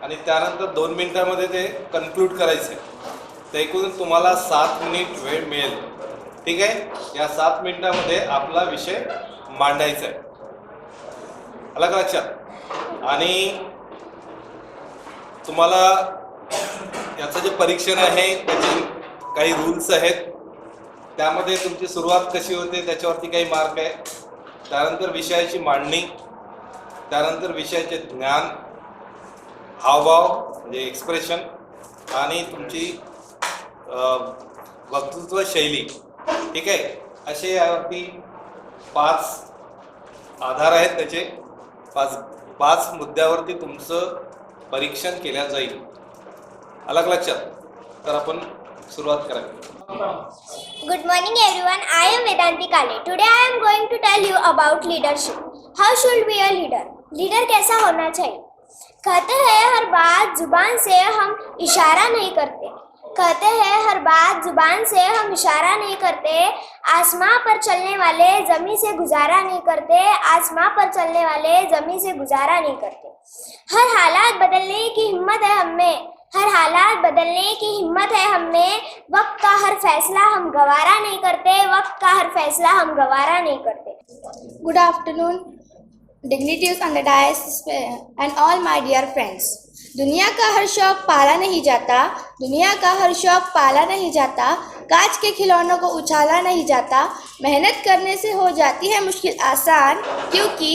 आणि त्यानंतर 2 मिनिटांमध्ये ते कन्क्लूड करायचं आहे. तर एकूण तुम्हाला 7 मिनिट वेळ मिळेल. ठीक आहे. या 7 मिनिटामध्ये आपला विषय मांडायचा आहे. आलं का लक्षात? आणि तुम्हाला याचं जे परीक्षण आहे त्याचे काही रूल्स आहेत. त्यामध्ये तुमची सुरुवात कशी होते त्याच्यावरती काही मार्क आहे. त्यानंतर विषयाची मांडणी, त्यानंतर विषयाचे ज्ञान, हावभाव म्हणजे एक्सप्रेशन आणि तुमची वक्तृत्व शैली. ठीक आहे. असे यावरती 5 आधार आहेत. त्याचे 5 मुद्द्यावरती तुमचं परीक्षण केल्या जाईल. अलग लक्षात? तर आपण सुरुवात करूया. Good morning everyone. I am Vedanti Kale. Today I am going to tell you about leadership. How should be a leader? Leader कैसा होना चाहिए? कहते हैं हर बात जुबान से हम इशारा नहीं करते. कहते हैं हर बात जुबान से हम इशारा नहीं करते. आसमां पर चलने वाले जमी से गुजारा नहीं करते. आसमां पर चलने वाले जमी से गुजारा नहीं करते. हर हालात बदलने की हिम्मत है हमें. हर हालात बदलने की हिम्मत है हमें. वक्त का हर फैसला हम गवारा नहीं करते. वक्त का हर फैसला हम गवारा नहीं करते. Good afternoon, dignitaries on the dais and all my dear friends. दुनिया का हर शौक पाला नहीं जाता. दुनिया का हर शौक पाला नहीं जाता. कांच के खिलौनों को उछाला नहीं जाता. मेहनत करने से हो जाती है मुश्किल आसान, क्योंकि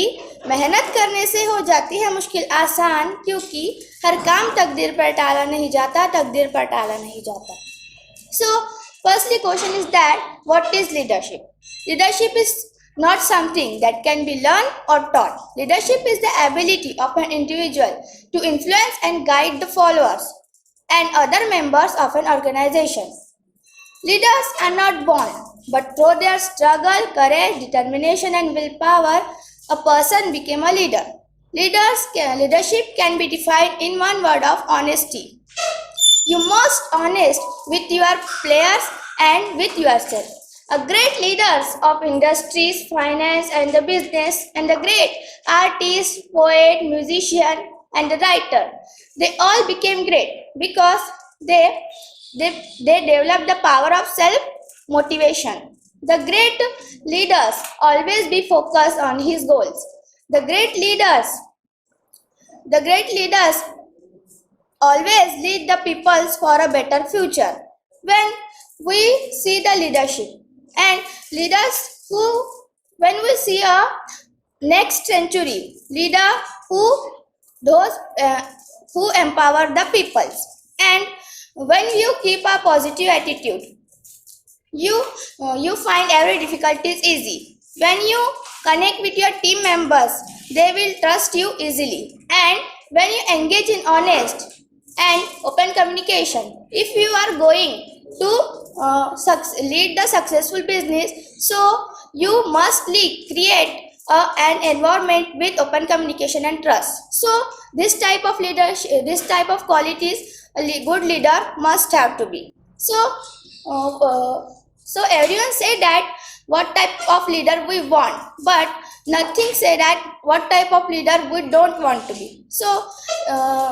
मेहनत करने से हो जाती है मुश्किल आसान, क्योंकि हर काम तकदीर पर टाला नहीं जाता. तकदीर पर टाला नहीं जाता. So, firstly question is that what is leadership? Leadership is not something that can be learned or taught. Leadership is the ability of an individual to influence and guide the followers and other members of an organization. Leaders are not born, but through their struggle, courage, determination and willpower, a person became a leader. Leadership can be defined in one word of honesty. You must honest with your players and with yourself. A great leaders of industries, finance and the business, and the great artist, poet, musician and the writer, they all became great because they developed the power of self motivation. The great leaders always be focused on his goals. The great leaders always lead the peoples for a better future. When we see the leadership and leaders when we see a next century leader who empower the peoples, and when you keep a positive attitude, you find every difficulty is easy. When you connect with your team members, they will trust you easily. And when you engage in honest and open communication, if you are going to lead the successful business, so you must create an environment with open communication and trust. So this type of leadership, this type of qualities a good leader must have to be. So everyone say that what type of leader we want, but nothing say that what type of leader we don't want to be. So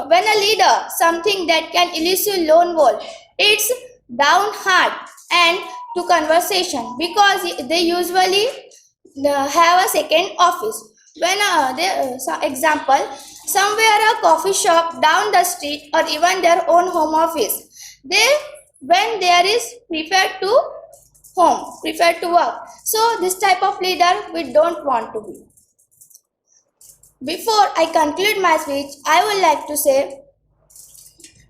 when a leader something that can elusive lone wolf, it's down hard and to conversation, because they usually have a second office. When example, somewhere a coffee shop down the street or even their own home office, when there is preferred to home, preferred to work. So this type of leader we don't want to be. Before I conclude my speech, I would like to say,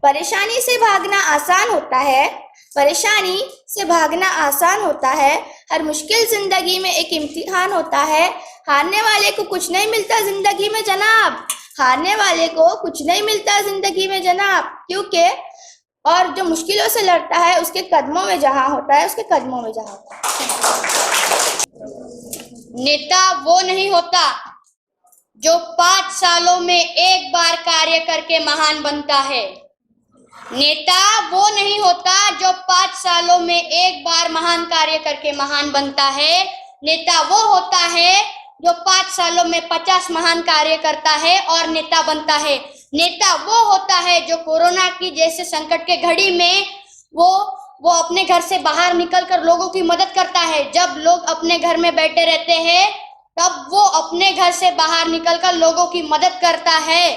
परेशानी से भागना आसान होता है. परेशानी से भागना आसान होता है. हर मुश्किल जिंदगी में एक इम्तिहान होता है. हारने वाले को कुछ नहीं मिलता जिंदगी में जनाब. हारने वाले को कुछ नहीं मिलता जिंदगी में जनाब, क्योंकि और जो मुश्किलों से लड़ता है उसके कदमों में जहां होता है, उसके कदमों में जहां होता है. नेता वो नहीं होता जो 5 सालों में एक बार कार्य करके महान बनता है. नेता वो नहीं होता जो 5 सालों में एक बार महान कार्य करके महान बनता है. नेता वो होता है जो 5 सालों में 50 महान कार्य करता है और नेता बनता है. नेता वो होता है जो कोरोना की जैसे संकट के घड़ी में वो अपने घर से बाहर निकलकर लोगों की मदद करता है। जब लोग अपने घर में बैठे रहते हैं तब वो अपने घर से बाहर निकलकर लोगों की मदद करता है।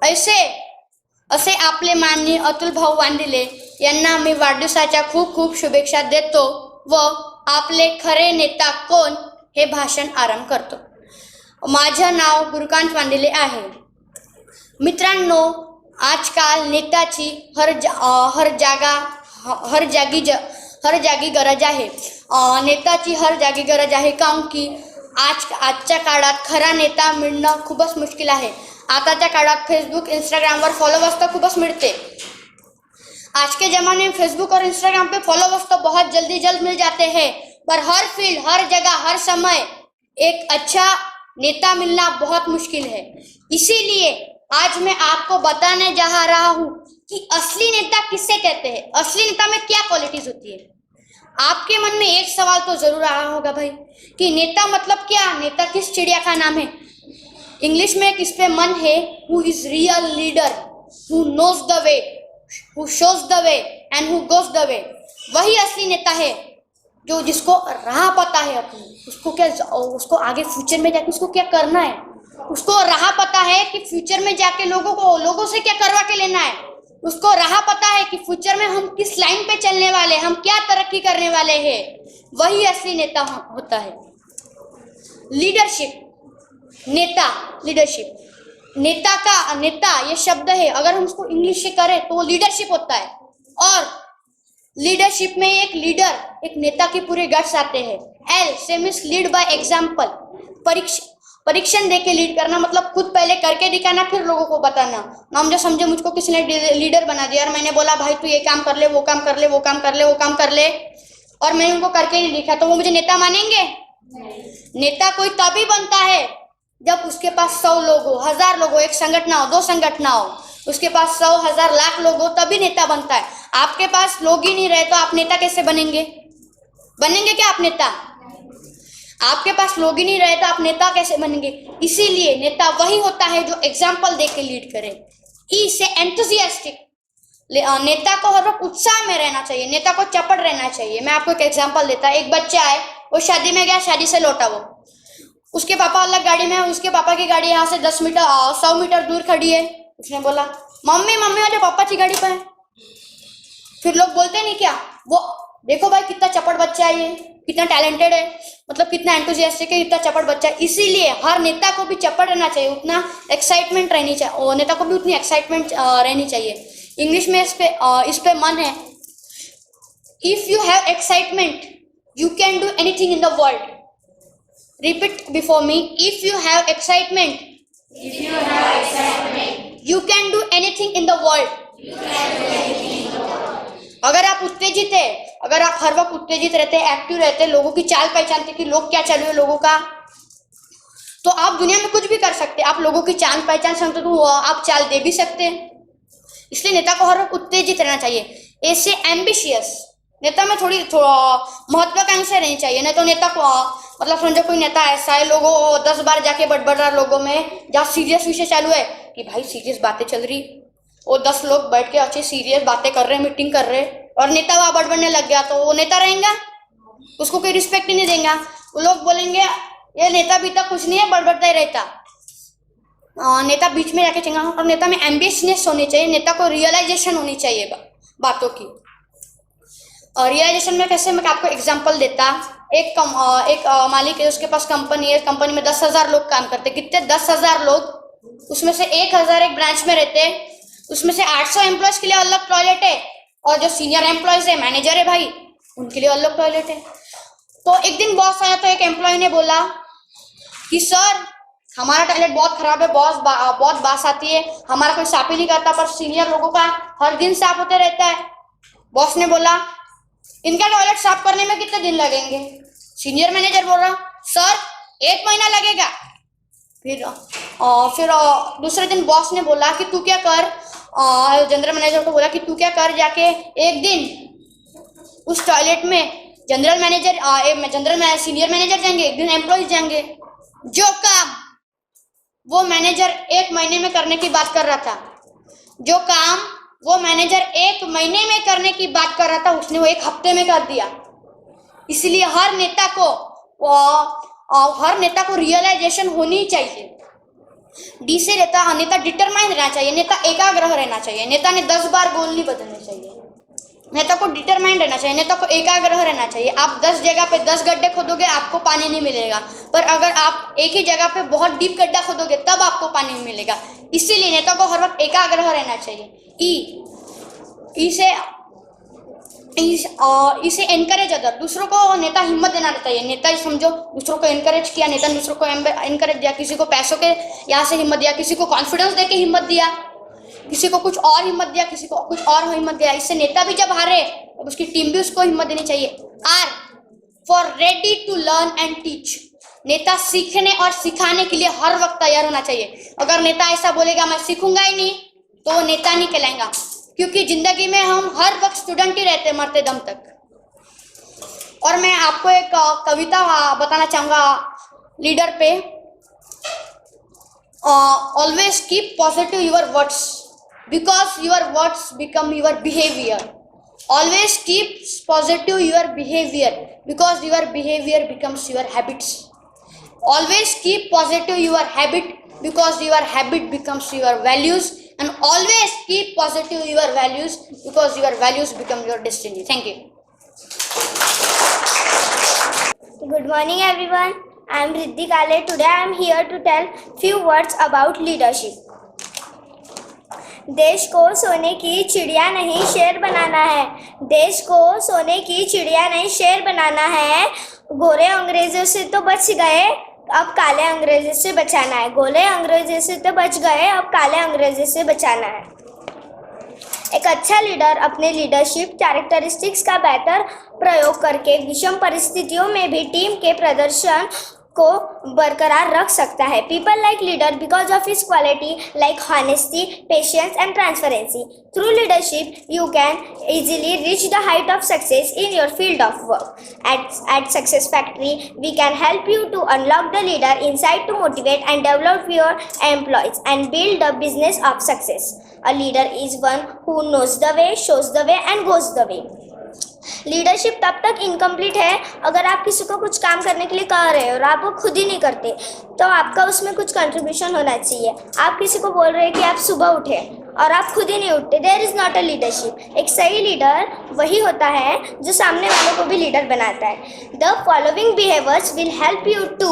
असे आपले माननीय अतुल भाऊ वांदिले यांना मी वाढदिवसाच्या खूप खूप शुभेच्छा देतो व आपले खरे नेता कोण हे भाषण आरंभ करतो। माझं नाव गुरुकांत वांदिले आहे। मित्रांनो, आजकाल नेत्याची हर जागी गरज आहे। नेत्याची हर जागी गरज आहे काऊन की आजच्या काळात खरा नेता मिळणं खूपच मुश्किल आहे। आताच्या काळात फेसबुक इंस्टाग्रामवर फॉलोवर्स तो खूपच मिलते। आज के ज़माने में फेसबुक और इंस्टाग्राम पे फॉलोवर्स तो बहुत जल्द मिल जाते हैं, पर हर फील्ड, हर जगह, हर समय एक अच्छा नेता मिलना बहुत मुश्किल है। इसीलिए आज मैं आपको बताने जा रहा हूँ कि असली नेता किससे कहते हैं, असली नेता में क्या क्वालिटीज होती है। आपके मन में एक सवाल तो जरूर आया होगा भाई कि नेता मतलब क्या, नेता किस चिड़िया का नाम है। इंग्लिश में किस पे मन है, who is real leader, who knows the way, who shows the way and who goes the way. वही असली नेता है जो जिसको राह पता है अपनी, उसको आगे फ्यूचर में जाके उसको क्या करना है, उसको राह पता है कि फ्यूचर में जाके लोगों से क्या करवा के लेना है, उसको राह पता है कि फ्यूचर में हम किस लाइन पे चलने वाले, हम क्या तरक्की करने वाले हैं। वही असली नेता होता है। लीडरशिप, नेता, लीडरशिप, नेता ये शब्द है, अगर हम उसको इंग्लिश से करें तो वो लीडरशिप होता है। और लीडरशिप में एक लीडर, एक नेता के पूरे गट्स आते हैं। L say means lead by example, परीक्षण दे के लीड करना, मतलब खुद पहले करके दिखाना फिर लोगों को बताना। नाम जो समझे मुझको किसी ने लीडर बना दिया और मैंने बोला भाई तू ये काम कर ले, वो काम कर ले, वो काम कर ले, वो काम कर ले, और मैंने उनको करके नहीं दिखा, तो वो मुझे नेता मानेंगे? नेता कोई तभी बनता है जब उसके पास 100 लोग हो, 1000 लोग हो, एक संगठन हो, 2 संगठन हो, उसके पास 100, 1000, लाख लोग हो, तभी नेता बनता है। आपके पास लोग ही नहीं रहे तो आप नेता कैसे बनेंगे? बनेंगे क्या आप नेता? आपके पास लोग ही नहीं रहे तो आप नेता कैसे बनेंगे? इसीलिए नेता वही होता है जो एग्जाम्पल दे के लीड करे। ई से एंथुसियास्टिक, नेता को हर वक्त उत्साह में रहना चाहिए, नेता को चपड़ रहना चाहिए। मैं आपको एक एग्जाम्पल देता हूँ। एक बच्चा है, वो शादी में गया, शादी से लौटा, वो उसके पापा अलग गाड़ी में है, उसके पापा की गाड़ी यहाँ से 100 मीटर दूर खड़ी है। उसने बोला मम्मी वाले पापा की गाड़ी पर है। फिर लोग बोलते नहीं क्या, वो देखो भाई कितना चपड़ बच्चा है, ये कितना टैलेंटेड है, मतलब कितना एंथुसियास्टिक है, कितना चपड़ बच्चा है। इसीलिए हर नेता को भी चपड़ रहना चाहिए, उतना एक्साइटमेंट रहनी चाहिए, नेता को भी उतनी एक्साइटमेंट रहनी चाहिए। इंग्लिश में इस पे मन है, if you have excitement you can do anything in the world. Repeat before me. If you have excitement, you can do anything in the world. अगर आप उत्तेजित है, अगर आप हर वक्त उत्तेजित रहते हैं, एक्टिव रहते हैं, लोगों की चाल पहचानते कि लोग क्या चालू है लोगों का, तो आप दुनिया में कुछ भी कर सकते हैं। आप लोगों की चाल पहचान सकते तो आप चाल दे भी सकते हैं। इसलिए नेता को हर वक्त उत्तेजित रहना चाहिए। ऐसे एम्बिशियस, नेता में थोड़ी महत्वाकांक्षा रहनी चाहिए। नहीं तो नेता को मतलब समझो कोई नेता ऐसा है, लोगों 10 बार जाके बड़बड़ रहा लोगों में, जहाँ सीरियस विषय चालू है कि भाई सीरियस बातें चल रही, वो 10 लोग बैठ के अच्छी सीरियस बातें कर रहे हैं, मीटिंग कर रहे, और नेता वहाँ बड़बड़ने लग गया, तो वो नेता रहेगा? उसको कोई रिस्पेक्ट ही नहीं देगा। वो लोग बोलेंगे ये नेता भी तो कुछ नहीं है, बड़बड़ता ही रहता। नेता बीच में जाके चलेगा। और नेता में एम्बिशियसनेस होनी चाहिए, नेता को रियलाइजेशन होनी चाहिए बातों की। और रियलाइजेशन में कैसे, मैं आपको एग्जांपल देता। एक मालिक है, उसके पास कंपनी है, कंपनी में 10,000 लोग काम करते। कितने? 10,000 लोग, उसमें से 1,000 एक ब्रांच में रहते, उसमें से 800 एम्प्लॉयज के लिए अलग टॉयलेट है, और जो सीनियर एम्प्लॉयज है, मैनेजर है भाई, उनके लिए अलग टॉयलेट है। तो एक दिन बॉस आया, तो एक एम्प्लॉय ने बोला कि सर हमारा टॉयलेट बहुत खराब है, बहुत बास आती है, हमारा कोई साफ ही नहीं करता, पर सीनियर लोगों का हर दिन साफ होते रहता है। बॉस ने बोला इनका टॉयलेट साफ करने में कितने दिन लगेंगे? सीनियर मैनेजर बोल रहा सर 1 महीना लगेगा। फिर दूसरे दिन बॉस ने बोला कि तू क्या कर, जनरल मैनेजर को बोला कि तू क्या कर, जाके एक दिन उस टॉयलेट में सीनियर मैनेजर जाएंगे, एक दिन एम्प्लॉय जाएंगे। जो काम वो मैनेजर 1 महीने में करने की बात कर रहा था, जो काम वो मैनेजर 1 महीने में करने की बात कर रहा था उसने वो 1 हफ्ते में कर दिया। इसलिए हर नेता को रियलाइजेशन होनी चाहिए। डी से नेता डिटरमाइन रहना चाहिए, नेता एकाग्र रहना चाहिए, नेता ने 10 बार गोल नहीं बदलने चाहिए, नेता को डिटरमाइन रहना चाहिए, नेता को एकाग्र रहना चाहिए। आप 10 जगह पे 10 गड्ढे खोदोगे आपको पानी नहीं मिलेगा, पर अगर आप एक ही जगह पे बहुत डीप गड्ढा खोदोगे तब आपको पानी मिलेगा। इसीलिए नेता को हर वक्त एकाग्र रहना चाहिए। इसे एनकरेज अदर, दूसरों को नेता हिम्मत देना चाहिए। नेता समझो दूसरों को एनकरेज किया, नेता ने दूसरों को एनकरेज दिया, किसी को पैसों के यहाँ से हिम्मत दिया, किसी को कॉन्फिडेंस दे के हिम्मत दिया, किसी को कुछ और हिम्मत दिया, किसी को कुछ और हिम्मत दिया। इससे नेता भी जब हारे तो उसकी टीम भी उसको हिम्मत देनी चाहिए। R for ready to learn and teach, नेता सीखने और सिखाने के लिए हर वक्त तैयार होना चाहिए। अगर नेता ऐसा बोलेगा मैं सीखूंगा ही नहीं तो वो नेता नहीं कहलाएगा, क्योंकि जिंदगी में हम हर वक्त स्टूडेंट ही रहते हैं मरते दम तक। और मैं आपको एक कविता बताना चाहूँगा leader pay. Always keep positive your words because your words become your behaviour. Always keep positive your behaviour because your behaviour becomes your habits. Always keep positive your habit because your habit becomes your values, and always keep positive your values because your values become your destiny. Thank you. Good morning everyone. I am Riddhi Kale. Today I am here to tell few words about leadership. देश को सोने की चिड़िया नहीं शेर banana है। देश को सोने की चिड़िया नहीं शेर बनाना है। गोरे अंग्रेजों से तो बच गए, अब काले अंग्रेजों से बचाना है। गोरे अंग्रेजों से तो बच गए, अब काले अंग्रेजों से बचाना है। एक अच्छा लीडर अपने लीडरशिप कैरेक्टरिस्टिक्स का बेहतर प्रयोग करके विषम परिस्थितियों में भी टीम के प्रदर्शन को बरकरार रख सकता है। People like leader because of his quality like honesty, patience end transparency. Through leadership you can easily reach the height of success in your field of work. At Success Factory, we can help you to unlock the leader inside to motivate and develop your employees and build the business of success. A leader is one who knows the way, shows the way and goes the way. Leadership तब तक incomplete है अगर आप किसी को कुछ काम करने के लिए कह रहे हो और आप वो खुद ही नहीं करते, तो आपका उसमें कुछ कंट्रीब्यूशन होना चाहिए। आप किसी को बोल रहे हैं कि आप सुबह उठे और आप खुद ही नहीं उठते, there is not a leadership. एक सही लीडर वही होता है जो सामने वालों को भी लीडर बनाता है। The following behaviours will help you to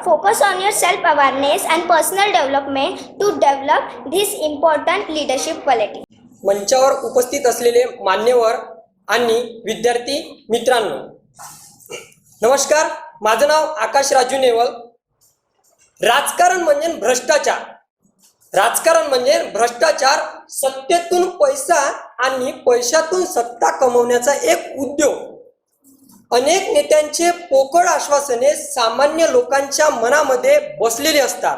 focus on your self awareness and personal development to develop this important leadership quality. मंचावर उपस्थित असलेले मान्यवर आणि विद्यार्थी मित्रांनो, नमस्कार. माझं नाव आकाश राजू नेवल. राजकारण म्हणजे भ्रष्टाचार. राजकारण म्हणजे भ्रष्टाचार, सत्तेतून पैसा आणि पैशातून सत्ता कमवण्याचा एक उद्योग. अनेक नेत्यांचे पोकळ आश्वासने सामान्य लोकांच्या मनामध्ये बसलेली असतात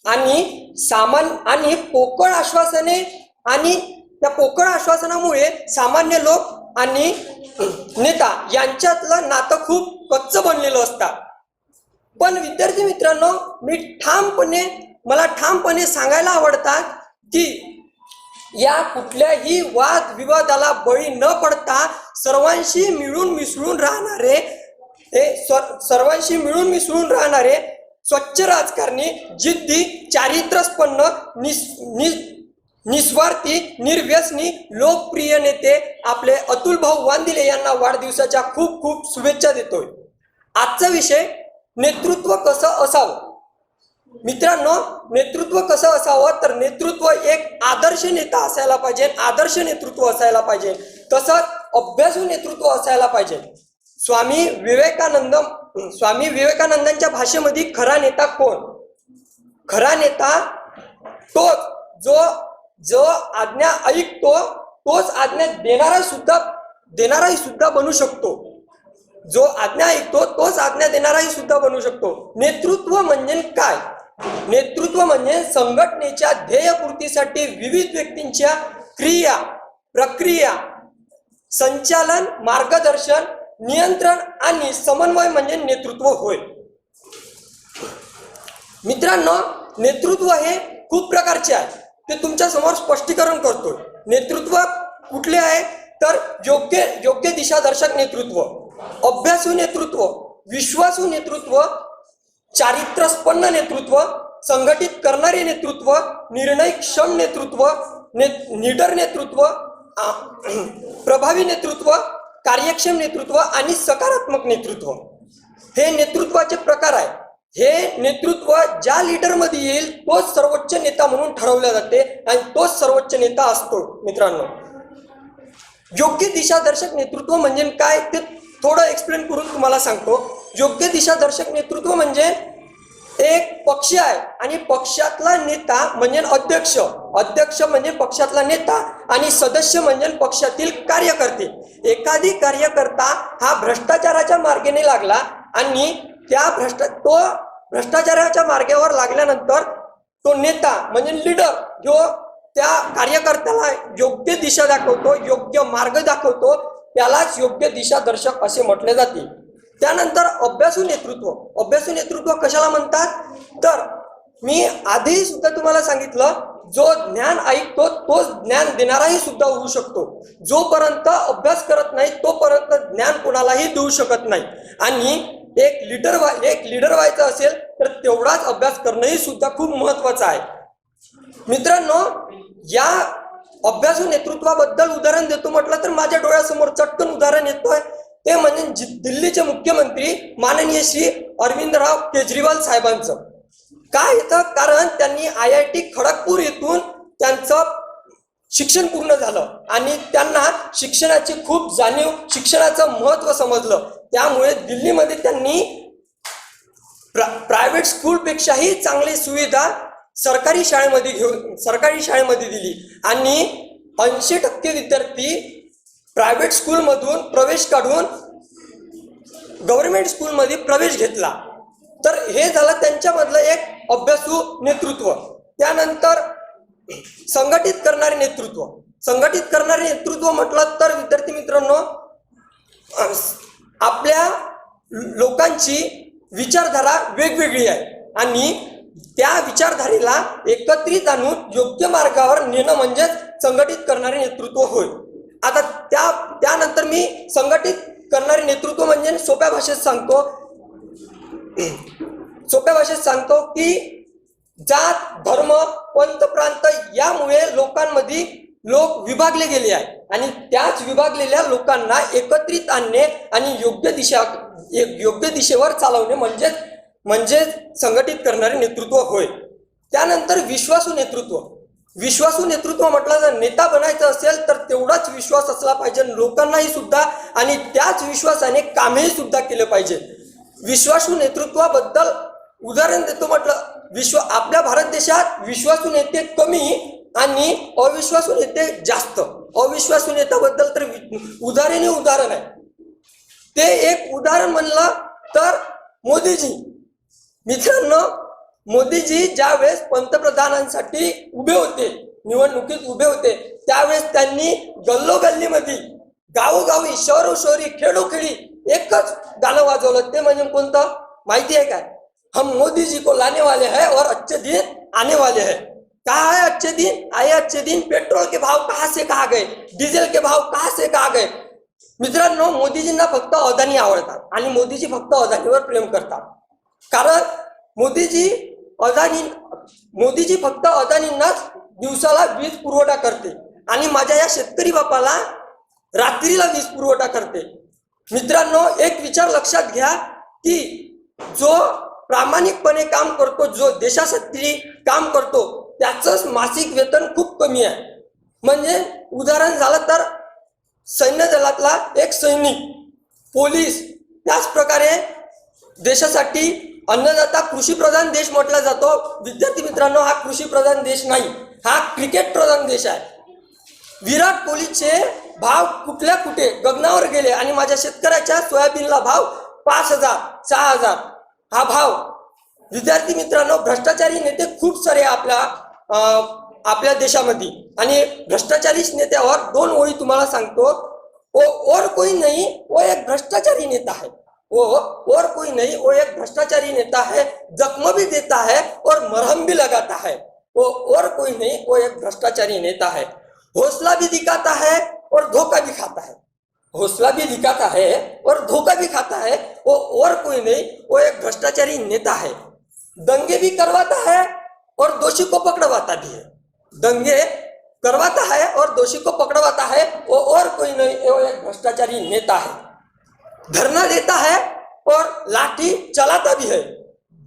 आणि पोकळ आश्वासने आणि त्या पोकळ आश्वासनामुळे सामान्य लोक आणि नेता यांच्यातलं नातं खूप कच्चं बनलेलं असतं. पण विद्यार्थी मित्रांनो, मला ठामपणे सांगायला आवडतात की या कुठल्याही वाद विवादाला बळी न पडता सर्वांशी मिळून मिसळून राहणारे स्वच्छ राजकारणी, जिद्दी, चारित्र्यसंपन्न, निस्वार्थी, निर्व्यसनी, लोकप्रिय नेते आपले अतुल भाऊ वांदिले यांना वाढदिवसाच्या खूप खूप शुभेच्छा देतोय. आजचा विषय नेतृत्व कसं असावं. मित्रांनो, नेतृत्व कसं असावं तर नेतृत्व एक आदर्श नेता असायला पाहिजे, आदर्श नेतृत्व असायला पाहिजे, तसंच अभ्यासू नेतृत्व असायला पाहिजे. स्वामी विवेकानंदांच्या भाषेमध्ये खरा नेता कोण? खरा नेता तोच जो आज्ञा ऐकतो, तोच आज्ञा देणाराही सुद्धा बनू शकतो. जो आज्ञा ऐकतो तोच आज्ञा देणाराही सुद्धा बनू शकतो. नेतृत्व म्हणजे काय? नेतृत्व म्हणजे संघटनेच्या ध्येयपूर्तीसाठी विविध व्यक्तींच्या क्रिया, प्रक्रिया, संचालन, मार्गदर्शन, नियंत्रण आणि समन्वय म्हणजे नेतृत्व होय. मित्रांनो, नेतृत्व हे खूप प्रकारचे आहे, ते तुमच्या समोर स्पष्टीकरण करतो. नेतृत्व कुठले आहे तर योग्य दिशादर्शक नेतृत्व, अभ्यासू नेतृत्व, विश्वासू नेतृत्व, चारित्र्यसंपन्न नेतृत्व, संघटित करणारे नेतृत्व, निर्णयक्षम नेतृत्व, निडर नेतृत्व, प्रभावी नेतृत्व, कार्यक्षम नेतृत्व आणि सकारात्मक नेतृत्व. हे नेतृत्वाचे प्रकार आहे. हे नेतृत्व ज्या लीडरमध्ये येईल तोच सर्वोच्च नेता म्हणून ठरवले जाते आणि तोच सर्वोच्च नेता असतो. मित्रांनो, योग्य दिशादर्शक नेतृत्व म्हणजे काय ते थोडं एक्सप्लेन करून तुम्हाला सांगतो. योग्य दिशादर्शक नेतृत्व म्हणजे एक पक्ष आहे आणि पक्षातला नेता म्हणजे अध्यक्ष म्हणजे पक्षातला नेता आणि सदस्य म्हणजे पक्षातील कार्यकर्ते. एखादी कार्यकर्ता हा भ्रष्टाचाराच्या मार्गाने लागला आणि तो भ्रष्टाचाराच्या मार्गावर लागल्यानंतर तो नेता म्हणजे लीडर जो त्या कार्यकर्त्याला योग्य दिशा दाखवतो, योग्य मार्ग दाखवतो, त्यालाच योग्य दिशादर्शक असे म्हटले जाते. त्यानंतर अभ्यासू नेतृत्व कशाला म्हणतात तर मी आधी सुद्धा तुम्हाला सांगितलं, जो ज्ञान ऐकतो तोच ज्ञान देणाराही सुद्धा होऊ शकतो. जोपर्यंत अभ्यास करत नाही तोपर्यंत ज्ञान कोणालाही देऊ शकत नाही. आणि एक लीडर व्हायचं असेल तर तेवढाच अभ्यास करणंही सुद्धा खूप महत्वाचं आहे. मित्रांनो, या अभ्यासू नेतृत्वाबद्दल उदाहरण देतो म्हटलं तर माझ्या डोळ्यासमोर चटकन उदाहरण येतोय. ते म्हणजे दिल्लीचे मुख्यमंत्री माननीय श्री अरविंदराव केजरीवाल साहेबांचं. काय येतं कारण त्यांनी IIT खडगपूर येथून त्यांचं शिक्षण पूर्ण झालं आणि त्यांना शिक्षणाची खूप जाणीव, शिक्षणाचं महत्त्व समजलं. त्यामुळे दिल्लीमध्ये त्यांनी प्रायव्हेट स्कूलपेक्षाही चांगली सुविधा सरकारी शाळेमध्ये दिली आणि 80% विद्यार्थी प्रायव्हेट स्कूलमधून प्रवेश काढून गव्हर्नमेंट स्कूलमध्ये प्रवेश घेतला. तर हे झालं त्यांच्यामधलं एक अभ्यासू नेतृत्व. त्यानंतर संघटित करणारे नेतृत्व म्हटलं तर विद्यार्थी मित्रांनो, आपल्या लोकांची विचारधारा वेगवेगळी आहे आणि त्या विचारधारेला एकत्रित आणून योग्य मार्गावर नेणं म्हणजे संघटित करणारे नेतृत्व होय. आता त्यानंतर मी संघटित करणारे नेतृत्व म्हणजे सोप्या भाषेत सांगतो की जात, धर्म, पंथ, प्रांत यामुळे लोकांमध्ये लोक विभागले गेले आहे आणि त्याच विभागलेल्या लोकांना एकत्रित आणणे आणि योग्य दिशेवर चालवणे म्हणजे संघटित करणारे नेतृत्व होय. त्यानंतर विश्वासू नेतृत्व म्हटलं जर नेता बनायचं असेल तर तेवढाच विश्वास असला पाहिजे लोकांनाही सुद्धा आणि त्याच विश्वासाने कामही सुद्धा केलं पाहिजे. विश्वासू नेतृत्वाबद्दल उदाहरण देतो म्हटलं, आपल्या भारत देशात विश्वासू नेते कमी आणि अविश्वासू नेते जास्त. अविश्वासू नेत्याबद्दल तर उदाहरण आहे. ते एक उदाहरण म्हणलं तर मोदीजी. मित्रांनो, मोदीजी ज्यावेळेस पंतप्रधानांसाठी निवडणुकीत उभे होते त्यावेळेस त्यांनी गल्लोगल्लीमध्ये, गावोगावी, शहरोशहरी, खेडोखेडी एकच गाणं वाजवलं. ते म्हणजे कोणतं माहिती आहे काय? हम मोदी जी को लाने वाले हैं और अच्छे दिन आने वाले हैं. कहा है अच्छे दिन? आए अच्छे दिन. पेट्रोल के भाव कहाँ से कहाँ गए, डीजल के भाव कहाँ से कहाँ गए. मित्रांनो, मोदीजींना फक्त अदानी आवडतात आणि मोदीजी फक्त अदानीवर प्रेम करतात. कारण मोदीजी फक्त अदानींनाच दिवसाला वीज पुरवठा करते आणि माझ्या या शेतकरी बापाला रात्रीला वीज पुरवठा करते. मित्रांनो, एक विचार लक्षात घ्या की जो प्रामाणिकपणे काम करतो, जो देशासाठी काम करतो त्याचंच मासिक वेतन खूप कमी आहे. म्हणजे उदाहरण झालं तर सैन्य दलातला एक सैनिक, पोलीस, त्याच प्रकारे देशासाठी अन्नदाता कृषीप्रधान देश म्हटला जातो. विद्यार्थी मित्रांनो, हा कृषीप्रधान देश नाही, हा क्रिकेट प्रधान देश आहे. विराट कोहलीचे भाव कुठे गगनावर गेले आणि माझ्या शेतकऱ्याच्या सोयाबीनला भाव 5,000, 6,000 हा भाव. विद्यार्थी मित्रांनो, भ्रष्टाचारी नेते खूप सारे आपल्या देशामध्ये आणि भ्रष्टाचारी नेत्यावर 2 ओळी तुम्हाला सांगतो. और कोई नहीं, वो एक भ्रष्टाचारी नेता है. वो और कोई नहीं, वो एक भ्रष्टाचारी नेता है, जख्म भी देता है और मरहम भी लगाता है। वो और कोई नहीं, वो एक भ्रष्टाचारी नेता है। हौसला भी दिखाता है और धोखा भी खाता है। हौसला भी दिखाता है और धोखा भी खाता है। वो और कोई नहीं, वो एक भ्रष्टाचारी नेता है। दंगे भी करवाता है और दोषी को पकड़वाता भी है। दंगे करवाता है और दोषी को पकड़वाता है। वो और कोई नहीं, वो एक भ्रष्टाचारी नेता है। धरना देता है और लाठी चलाता भी है।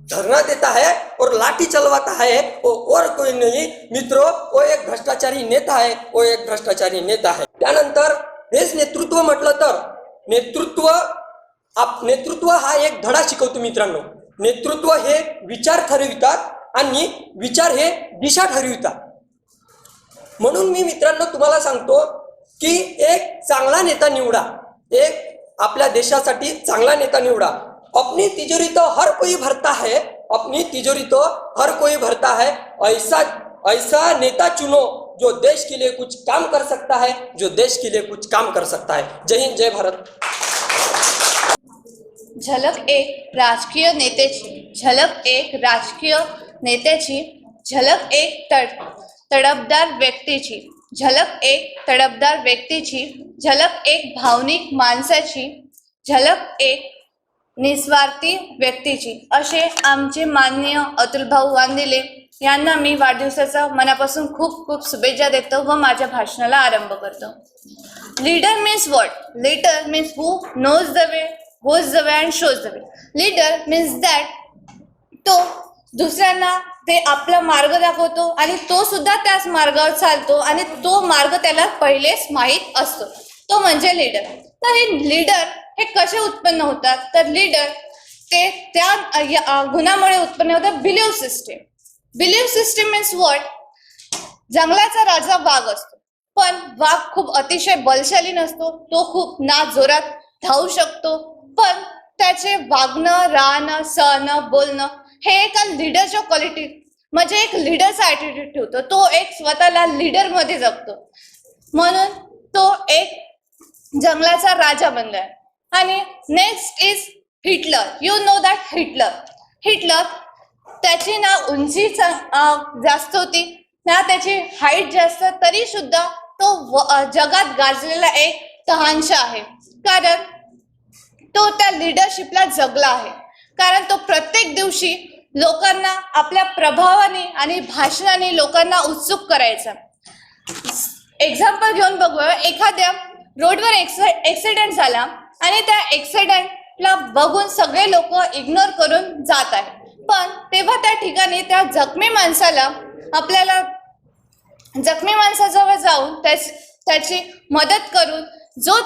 धरना देता है और लाठी चलवाता है। वो और कोई नहीं मित्रों, वो एक भ्रष्टाचारी नेता है। वो एक भ्रष्टाचारी नेता आहे। त्यानंतर हेच नेतृत्व म्हटलं तर नेतृत्व हा एक धडा शिकवतो मित्रांनो। नेतृत्व हे विचार ठरवितात आणि विचार हे दिशा ठरवितात। म्हणून मी मित्रांनो तुम्हाला सांगतो की एक चांगला नेता निवडा, एक आपल्या देशासाठी चांगला नेता निवडा। अपनी तिजोरी तो हर कोई भरता है, अपनी तिजोरी तो हर कोई भरता है। ऐसा नेता चुनो जो देश के लिए कुछ काम कर सकता है, जो देश के लिए कुछ काम कर सकता है। जय हिंद, जय भारत। झलक एक राजकीय नेत्याची, झलक एक राजकीय नेत्याची, झलक एक तडफदार व्यक्तीची, झलक एक तडफदार व्यक्तीची, झलक एक भावनिक माणसाची, झलक एक निस्वार्थी व्यक्तीची, असे आमचे माननीय अतुलभाऊ वांदिले यांना मी वाढदिवसाचा मनापासून खूप खूप शुभेच्छा देतो व माझ्या भाषणाला आरंभ करतो। Leader means what? Leader means who knows the way, goes the way and shows the way. Leader means that तो दुसऱ्यांना ते आपला मार्ग दाखवतो आणि तो सुद्धा त्याच मार्गावर चालतो आणि तो मार्ग त्याला पहिलेच माहीत असतो, तो म्हणजे लीडर। तर हे लीडर हे कसे उत्पन्न होतात? तर लीडर ते त्या गुणामुळे उत्पन्न होतात believe system. Believe system means what? जंगलाचा राजा वाघ असतो, पण वाघ खूप अतिशय बलशाली नसतो, तो खूप जोरात धावू शकतो, पण त्याचे वागणं, राहणं, सहणं, बोलणं हे एका लीडरच्या क्वालिटी म्हणजे एक लीडरचा ॲटिट्यूड ठेवतो, तो एक स्वतःला लीडर मध्ये जगतो, म्हणून तो एक जंगलाचा राजा बनलाय। आणि next is Hitler. You know that Hitler त्याची ना उंची जास्त होती ना त्याची हाईट जास्त, तरी सुद्धा तो जगात गाजलेला एक तहानशा आहे, कारण तो त्या लिडरशिपला जगला आहे, कारण तो प्रत्येक दिवशी लोकांना आपल्या प्रभावाने आणि भाषणाने लोकांना उत्सुक करायचा। एक्झाम्पल घेऊन बघूया, एखाद्या रोडवर ऍक्सिडेंट झाला आणि त्या ऍक्सिडेंटला बघून सगळे लोक इग्नोर करून जात आहेत, पण तेव्हा त्या ठिकाणी त्या जखमी माणसाजवळ जाऊन त्याची मदत करून जो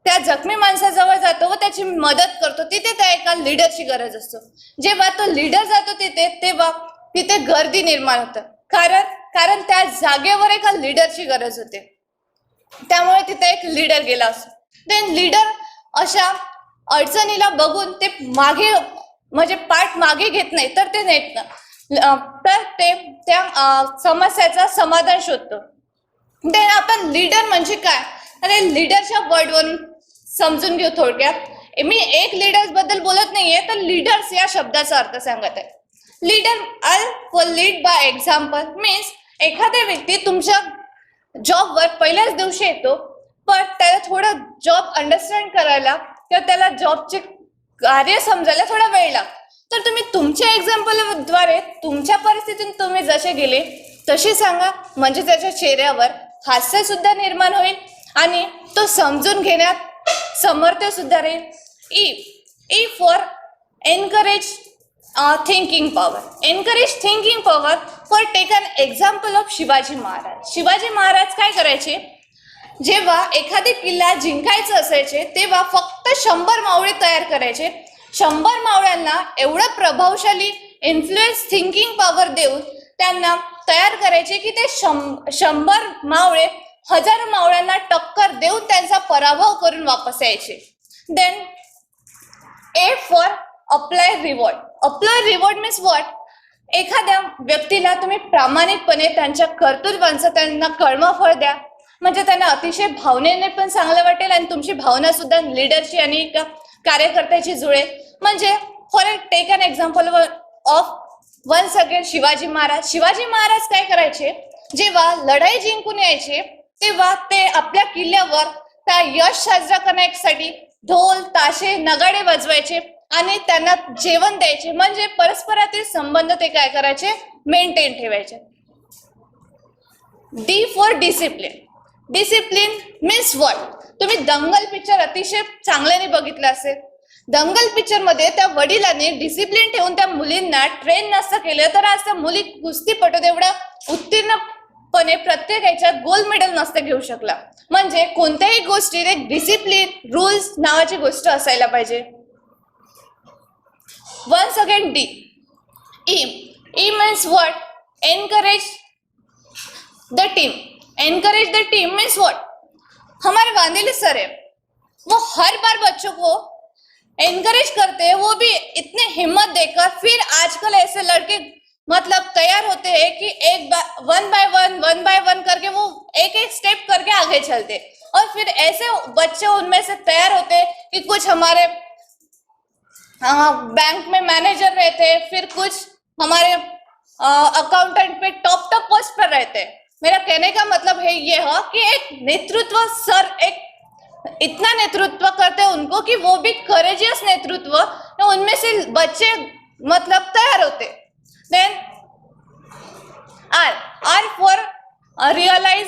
त्या जखमी माणसाजवळ जातो व त्याची मदत करतो, तिथे त्या एका लीडरची गरज असतो। जेव्हा तो लीडर जातो तेव्हा तिथे गर्दी निर्माण होतं, कारण त्या जागेवर एका लीडरची गरज होते, त्यामुळे तिथे एक लीडर गेला असतो। देन लीडर अशा अडचणीला बघून ते मागे म्हणजे पाठ मागे घेत नाही, तर ते त्या समस्याचा समाधान शोधतो। देन आपण लीडर म्हणजे काय, अरे लीडरच्या वर्डवरून समजून घेऊ थोडक्यात। मी एक लीडर्स बद्दल बोलत नाहीये, तर लीडर्स या शब्दाचा अर्थ सांगत आहे। Leader lead by example means एखाद्या व्यक्ती तुमच्या जॉबवर पहिल्याच दिवशी येतो, पण त्याला थोडं जॉब अंडरस्टँड करायला किंवा त्याला जॉबचे कार्य समजायला थोडा वेळ लागतो, तर तुम्ही तुमच्या एक्झाम्पलद्वारे तुमच्या परिस्थितीतून तुम्ही जसे गेले तसे सांगा, म्हणजे त्याच्या चेहऱ्यावर हास्य सुद्धा निर्माण होईल आणि तो समजून घेण्यात समर्थ सुद्धा राहील। E for encourage thinking power. Encourage thinking power for take an example of Shivaji Maharaj. Shivaji Maharaj काय करायचे, जेव्हा एखादे किल्ला जिंकायचं असायचे तेव्हा फक्त 100 मावळे तयार करायचे। 100 मावळ्यांना एवढं प्रभावशाली इन्फ्लुएन्स थिंकिंग पॉवर देऊन त्यांना तयार करायचे की ते 100 मावळे 1000 मावळ्यांना टक्कर देऊन त्यांचा पराभव करून वापस यायचे। Then A for apply reward. Apply reward means what? एखाद्या व्यक्तीला तुम्ही प्रामाणिकपणे त्यांच्या कर्तृत्वांचं त्यांना कळमफळ द्या, म्हणजे त्यांना अतिशय भावनेने पण चांगलं वाटेल आणि तुमची भावना सुद्धा लीडरची आणि कार्यकर्त्याची जुळे. म्हणजे for take an example of once again Shivaji Maharaj काय करायचे, जेव्हा लढाई जिंकून यायचे तेव्हा ते आपल्या किल्ल्यावर त्या यश साजरा करण्यासाठी ढोल ताशे नगाडे वाजवायचे आणि त्यांना जेवण द्यायचे. म्हणजे परस्परातील संबंध ते काय करायचे, मेंटेन ठेवायचे. D for discipline. Discipline means what. तुम्ही दंगल पिक्चर अतिशय चांगल्याने बघितलं असेल. दंगल पिक्चर मध्ये त्या वडिलांनी डिसिप्लिन ठेवून त्या मुलींना ट्रेन नसतं केलं तर आज त्या मुली कुस्तीपटू तेवढ्या उत्तीर्णपणे प्रत्येक याच्यात गोल्ड मेडल नसतं घेऊ शकला. म्हणजे कोणत्याही गोष्टीत एक डिसिप्लिन रूल्स नावाची गोष्ट असायला पाहिजे. Once again D. E means what, encourage the team. Encourage the team means what, हमारे वांदेली सर है वो हर बार बच्चों को एनकरेज करते हैं, वो भी इतने हिम्मत देकर. फिर आजकल ऐसे लड़के मतलब तैयार होते हैं कि वन बाय वन करके वो एक एक स्टेप करके आगे चलते. और फिर ऐसे बच्चे उनमें से तैयार होते कि कुछ हमारे बैंक में मैनेजर रहते, फिर कुछ हमारे अकाउंटेंट पे टॉप पोस्ट पर रहते. मेरा कहने का मतलब है यह कि एक नेतृत्व सर एक इतना नेतृत्व करते हैं उनको कि वो भी करेजियस नेतृत्व, तो उनमें से बच्चे मतलब तैयार होते. Then R for realise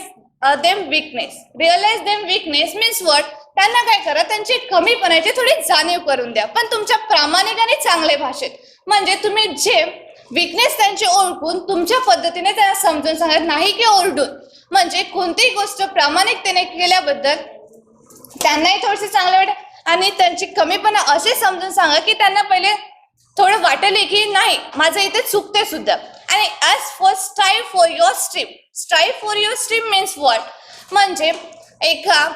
them weakness. Realise them weakness means what, त्यांना काय करा, त्यांची कमीपणाची थोडी जाणीव करून द्या, पण तुमच्या प्रामाणिक आणि चांगल्या भाषेत. म्हणजे तुम्ही जे वीकनेस त्यांचे ओळखून तुमच्या पद्धतीने त्यांना समजून सांगत, नाही की ओरडून. म्हणजे कोणतीही गोष्ट प्रामाणिकतेने केल्याबद्दल त्यांनाही थोडीशी चांगलं वाटेल आणि त्यांची कमीपणा असे समजून सांगा की त्यांना पहिले थोडं वाटेल की नाही माझं इथे चुकते सुद्धा. आणि as for strive for your stream. Strive for your stream means what, म्हणजे एका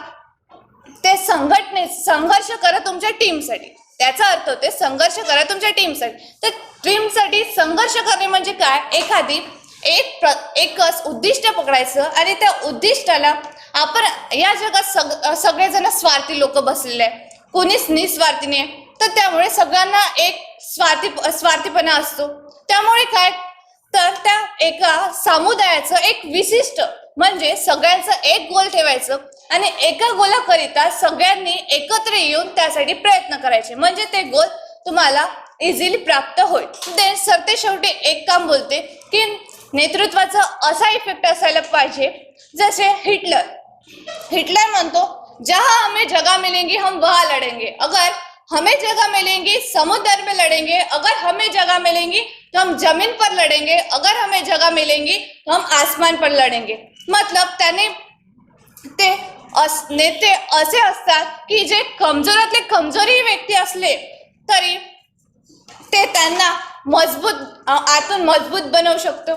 ते संघर्ष करा तुमच्या टीमसाठी. त्याचा अर्थ होते संघर्ष करा तुमच्या टीमसाठी. तर टीमसाठी संघर्ष करणे म्हणजे काय, एखादी एकच उद्दिष्ट पकडायचं आणि त्या उद्दिष्टाला आपण या जगात सगळेजण स्वार्थी लोक बसलेले आहे, कोणीच निस्वार्थी नाही. तर त्यामुळे सगळ्यांना एक स्वार्थीपणा असतो. त्यामुळे काय, तर त्या एका समुदायाचं एक विशिष्ट म्हणजे सगळ्यांचं एक गोल ठेवायचं आणि एका गोलाकरिता सगळ्यांनी एकत्र येऊन त्यासाठी प्रयत्न करायचे, म्हणजे ते गोल तुम्हाला इझिली प्राप्त होईल. ते सरते शेवटी एक काम बोलते की नेतृत्वाचा असा इफेक्ट असायला पाहिजे जसे हिटलर म्हणतो, जहां हमें जगह मिलेंगी हम वहां लड़ेंगे. अगर हमें जगह मिलेंगी समुद्र में लड़ेंगे, अगर हमें जगह मिलेंगी तो हम जमीन पर लड़ेंगे, अगर हमें जगह मिलेंगी तो हम आसमान पर लड़ेंगे. मतलब त्याने ते नेते असे असतात की जे कमजोरातले कमजोरी व्यक्ती असले तरी ते त्यांना आतून मजबूत बनवू शकतो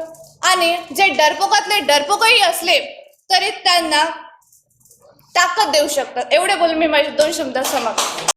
आणि जे डरपोकातले डरपोकही असले तरी त्यांना ताकद देऊ शकतात. एवढे बोलून मी माझे 2 शब्द समाप्त.